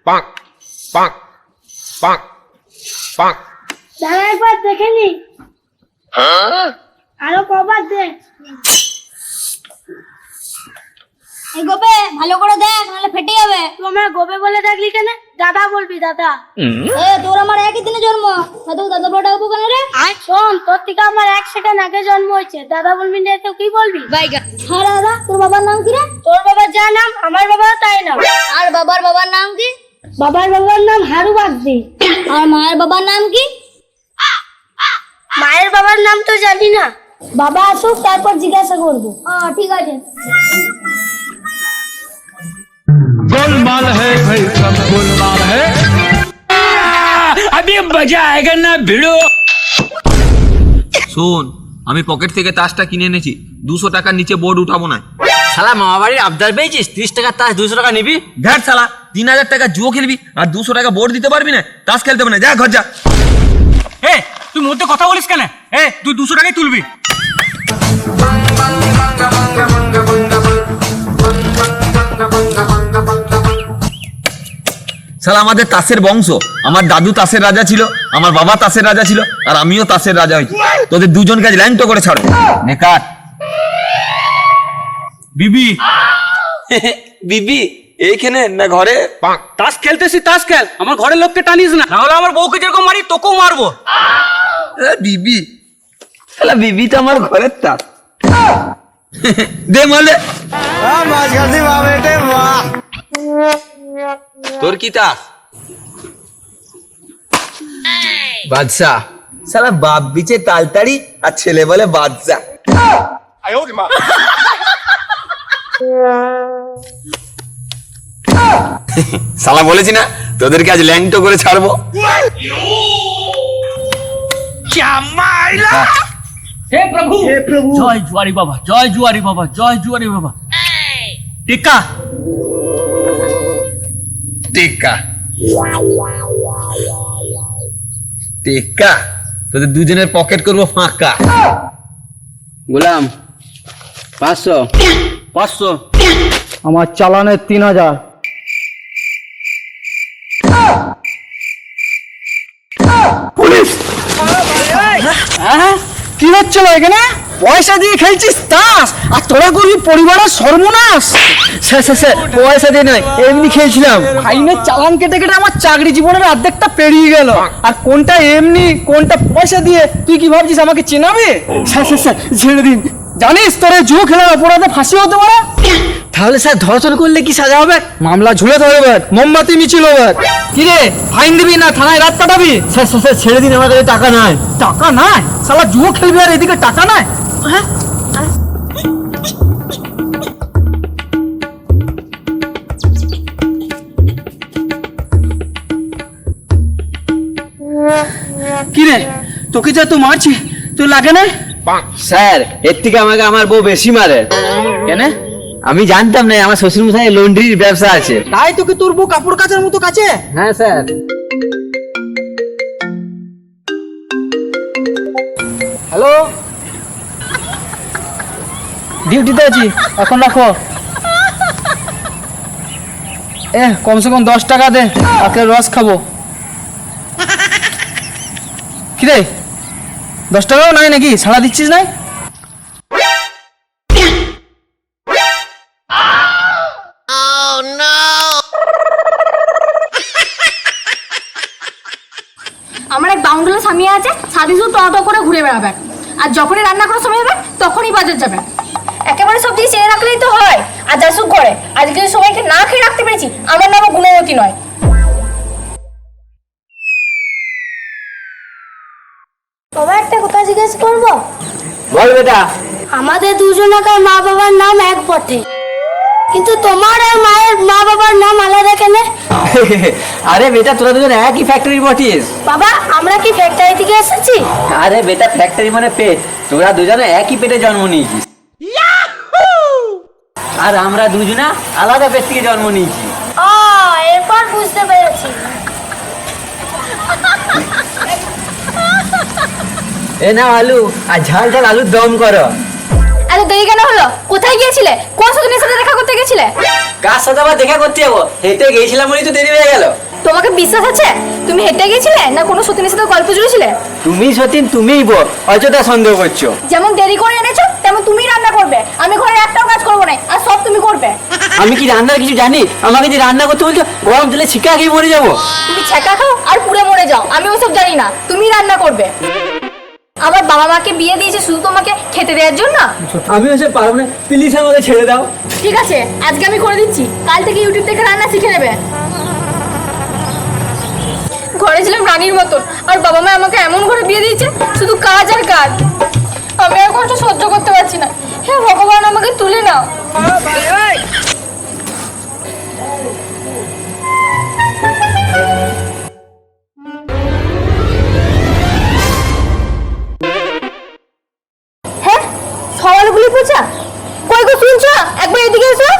পাক পাক পাক পাক। দাঁড়া একবার দেখে নি। আরো কবার দেখ। এই গোপে ভালো করে দেখ, নাহলে ফেটে যাবে। তুই আমার গোবে বলে ডাকলি কেন? দাদা বলবি দাদা। তোর আমার একই দিনে জন্ম, দাদা দাদা বড় ডাকবো কেন রে? শোন, তোর থেকে আমার 1 সেকেন্ড আগে জন্ম হয়েছে, দাদা বলবি না তো কি বলবি? হ্যাঁ দাদা, তোর বাবার নাম কি রে? তোর বাবার যা নাম আমার বাবার তাই নাম। আর বাবার নাম কি? বাবার নাম হারু বাগদি। আর মায়ের বাবার নাম কি? মায়ের বাবার নাম তো জানি না। বাবা আসুক তারপর জিজ্ঞাসা করবো। ঠিক আছে। गोलमाल है भाई, सब गोलमाल है। अभी मजा आएगा ना भिड़ो। শোন, আমি পকেট থেকে তাসটা কিনে এনেছি, 200 টাকার নিচে বোর্ড উঠাবো না। শালা মামা বাড়ির আবদার পেয়েছিস, 30 টাকার তাস 200 টাকা নিবি? ঘাট শালা, 3000 টাকা জুয়ো খেলবি আর 200 টাকা বোর্ড দিতে পারবি না? তাস খেলতে হবে না, যা ঘর যা। এ তুই মধ্যে কথা বলিস কেন? তুই 200 টাকাই তুলবি। শালা আমাদের তাসের বংশ, আমার দাদু তাসের রাজা ছিল, আমার বাবা তাসের রাজা ছিল, আর আমিও তাসের রাজা হয়েছি। তোদের দুজনকে আজ ল্যাংটো করে ছাড়ো। নে কাট। বিবি বিবি এইখানে না ঘরে? তাস খেলতেছি, তাস খেল, আমার ঘরের লোককে টানিস না, নাহলে আমার বউকে যেরকম মারি তোকেও মারবো। বিবি শালা বিবি তো আমার ঘরের তাস। দে মালে। তোর কি তাস? বাদশা। শালা বাপ বিচে তালতাড়ি আর ছেলে বলে বাদশা। শালা বলেছি না তোদেরকে আজ ল্যাংটো করে ছাড়বো। হে প্রভু, জয় জুয়ারি বাবা, জয় জুয়ারি বাবা, জয় জুয়ারি বাবা। টিকা টেক্কা টেক্কা, তোদের দুজনের পকেট করবো ফাঁকা। গোলাম 500। 500। আমার চালানের 3000। পুলিশ! কি হচ্ছিল এখানে? পয়সা দিয়ে খেলছিস তাস আর তোরা করবি পরিবারের সর্বনাশ। স্যার পয়সা দিয়ে নয়, এমনি খেলছিলাম। ফাইনের চালান কেটে কেটে আমার চাকরি জীবনের অর্ধেকটা পেরিয়ে গেল, আর কোনটা এমনি কোনটা পয়সা দিয়ে তুই কি ভাবছিস আমাকে চেনাবে? স্যার ছেড়ে দিন। জানিস তোর জুয়ো খেলার অপরাধে ফাঁসি হতে পারে। তাহলে স্যার ধর্ষণ করলে কি সাজা হবে? মামলা ঝুলে ধরবে, মোমবাতি মিছিল হবে। কি রে, ফাইন দিবি না থানায় রাত কাটাবি? স্যার ছেড়ে দিন, আমার কাছে টাকা নাই। টাকা নাই? শালা জুয়ো খেলবি আর এদিকে টাকা নাই? হ্যাঁ, কি রে, তোকে যা তো মারছি তোর লাগে না? স্যার এর থেকে আমাকে আমার বউ বেশি মারে। কেন? আমি জানতাম না আমার শ্বশুর মশাই লন্ড্রির ব্যবসা আছে। তাই তোকে তোর বউ কাপড় কাচার মতো কাছে? হ্যাঁ স্যার। হ্যালো, ডিউটিতে আছি, এখন রাখো। কমসে কম 10 টাকা দে, আজকে রস খাবো। কি রে, 10 টাকাও নাই নাকি? সাড়া দিচ্ছিস না? আমার এক বাউন্ডুলা স্বামী আছে, সাদি শুধু ট করে ঘুরে বেড়াবে, আর যখনই রান্না করার সময় হবে তখনই বাজার যাবে। একেবারে সব দিয়ে চেয়ে রাখলেই তো হয়। আর যা সুখ করে আজকে যদি সময়কে না খেয়ে রাখতে পেরেছি, আমার নামও গুণবতী নয়। বাবা একটা কথা জিজ্ঞেস করবো? বল বেটা। আমাদের দুজনকার মা বাবার নাম এক বটে, কিন্তু তোমার আর মায়ের মা বাবার নাম আলাদা কেন? আরে বেটা তোরা দুজন একই ফ্যাক্টরির বটিস। বাবা আমরা কি ফ্যাক্টরি থেকে এসেছি? আরে বেটা ফ্যাক্টরি মানে পেট, তোরা দুজনে একই পেটে জন্ম নিয়েছিস। আর আমরা দুজনা আলাদা পেট থেকে জন্ম নিয়েছি। এরপর বুঝতে পেরেছি। এ না আলু, আর ঝাল ঝাল আলুর দম করো। এত দেরি কেন হলো? কোথায় গিয়েছিলে? কোন সজনের সাথে দেখা করতে গেছিলে? কার সাথে আবার দেখা করতে যাবো? হেঁটে গেছিলাম বলেই তো দেরি হয়ে গেল। তোমাকে বিশ্বাস আছে তুমি হেঁটে গেছিলে না কোনো সতীনের সাথে গল্প জুড়েছিলে? তুমি সতীন তুমিই বল, অযথা সন্দেহ করছো। যেমন দেরি করে এনেছো তেমন তুমিই রান্না করবে, আমি ঘরে একটাও কাজ করবো না, আর সব তুমি করবে। আমি কি রান্নার কিছু জানি? আমাকে যে রান্না করতে বলছো, গরম তেলে ছিকা খেয়ে মরে যাবো। তুমি ছ্যাঁকা খাও আর পুড়ে মরে যাও, আমি ওসব জানি না, তুমি রান্না করবে। আবার বাবা মাকে বিয়ে দিয়েছে শুধু তোমাকে খেতে দেওয়ার জন্য? আমি ওসব পারবো না, প্লিজ আমাকে ছেড়ে দাও। ঠিক আছে, আজকে আমি করে দিচ্ছি, কাল থেকে ইউটিউব থেকে রান্না শিখে নেবে। ঘরে ছিলাম রানীর মতন, আর বাবা মা আমাকে এমন ঘরে বিয়ে দিয়েছে শুধু কাজ আর কাজ। আমি আর কষ্ট সহ্য করতে পারছি না, হে ভগবান আমাকে তুলে নাও। হ্যাঁ, সওয়ালগুলি পোছা কই গো, শুনছো? একবার এদিকে এসো।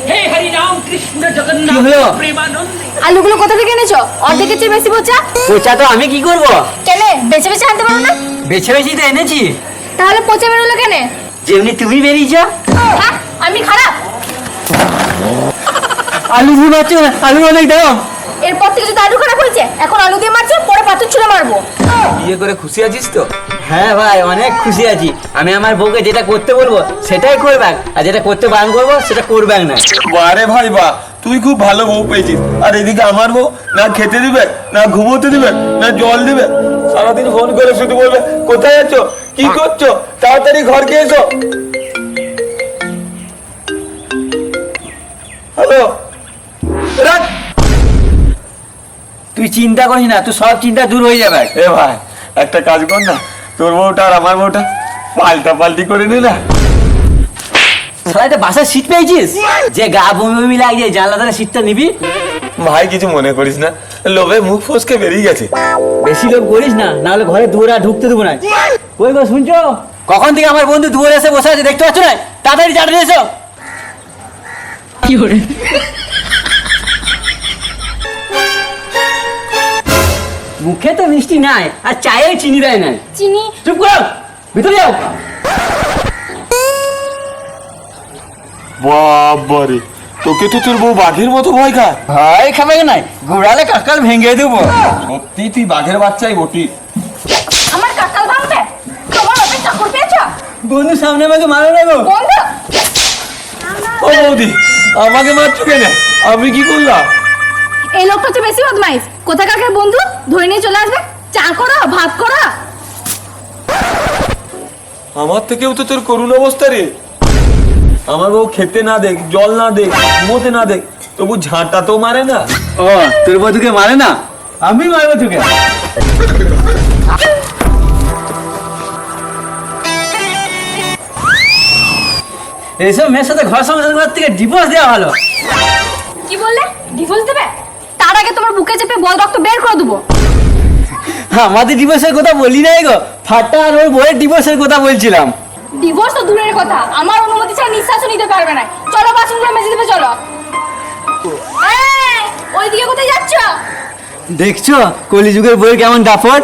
হে হরি রাম কৃষ্ণ কি জগন্নাথ হলো? প্রেমানন্দে। আলুগুলো কোথা থেকে এনেছো? অর্ধেকের চেয়ে বেশি পোছা। পোচা তো আমি কি করব? কেন বেছে বেছে আনতে পারো না? বেছে বেছেই তো এনেছি। তাহলে পচে বেরোলো কেন? যেমনি তুমি বেরিয়েছ। হ্যাঁ, আমি খারাপ? আলু দিয়ে মারছো না, আলু অনেক দাম। এরপর থেকে যদি আলু খারাপ হয়েছে, এখন আলু দিয়ে মারছে, পরে পাথর ছুঁড়ে মারবো। বিয়ে করে খুশি আছিস তো? হ্যাঁ ভাই, অনেক খুশি আছি। আমি আমার বউকে যেটা করতে বলবো সেটাই করবে, আর যেটা করতে বারণ করবো সেটা করবে না। বারে ভাই বা, তুই খুব ভালো বউ পেয়েছিস। আর এদিকে আমার বউ না খেতে দিবে, না ঘুমোতে দিবে, না জল দিবে। সারাদিন ফোন করে শুধু বলবে কোথায় আছো, কি করছো, তাড়াতাড়ি ঘরকে এসো। হ্যালো, রাখ। তুই চিন্তা করিস না, তুই সব চিন্তা দূর হয়ে যাবে। এ ভাই, একটা কাজ কর না, তোর বউটা আর আমার বউটা পাল্টা পাল্টি করে নে না। সারা এটা বাসার সিট পেয়েছিস, যে গা বমি বমি লাগছে, জানলা ধারে সিটটা নিবি। ভাই কিছু মনে করিস না, লোভে মুখ ফসকে বেরিয়ে গেছে। বেশি লোক করিস না, নাহলে ঘরে দুয়ারে আর ঢুকতে দেবো না। ওই গো শুনছো? কখন থেকে আমার বন্ধু দুয়ারে এসে বসে আছে, দেখতে পাচ্ছ না? তাড়াতাড়ি চাটে এসো। কি করে মুখে তো মিষ্টি নাই, আর চায়ে চিনি দেয় না। চিনি? চুপ করো, ভিতরে যাও। বাবারে, তোকে তো তোর বউ বাঘের মতো ভয় খায়। ভাই খাবে নাই, ঘোরালে কাকাল ভেঙে দেবো। সত্যি তুই বাঘের বাচ্চাই বটি। আমার কাকাল ভাঙবে? তোমার ওপরে চাকর পেয়েছো? বন্ধু সামনে আমাকে মারো না গো। বন্ধ। ও বৌদি, আমাকে মারছো কেন? আমি কি করলাম? এই লোকটা হচ্ছে বেশি বদমাইশ। কোথাকার বন্ধু, ধরে নিয়ে চলে আসবে, চা করো, ভাত করো। আমার থেকেও তো তোর করুণ অবস্থা রে। আমার বউ খেতে না দেখ, জল না দেখ, ঘুমোতে না দেখ, তবু ঝাঁটা তো মারে না। ও, তোর বন্ধুকে মারে না, আমি মারবো তোকে। এইসব মেয়ের সাথে ঘর সংসার করার থেকে ডিভোর্স দেওয়া ভালো। কি বললে? ডিভোর্স দেবে? তার আগে তোমার বুকে চেপে বল রক্ত বের করে দেবো। আমাদের ডিভোর্সের কথা বলি নাই গো, ফাটা আর ওর বইয়ের ডিভোর্সের কথা বলছিলাম। ডিভোর্স তো দূরের কথা, আমার অনুমতি ছাড়া নিঃশ্বাসও নিতে পারবে না। চলো বাসনগুলো মেজে দেবে, চলো। ওইদিকে কোথায় যাচ্ছ? দেখছো কলিযুগের বইয়ের কেমন দাপট।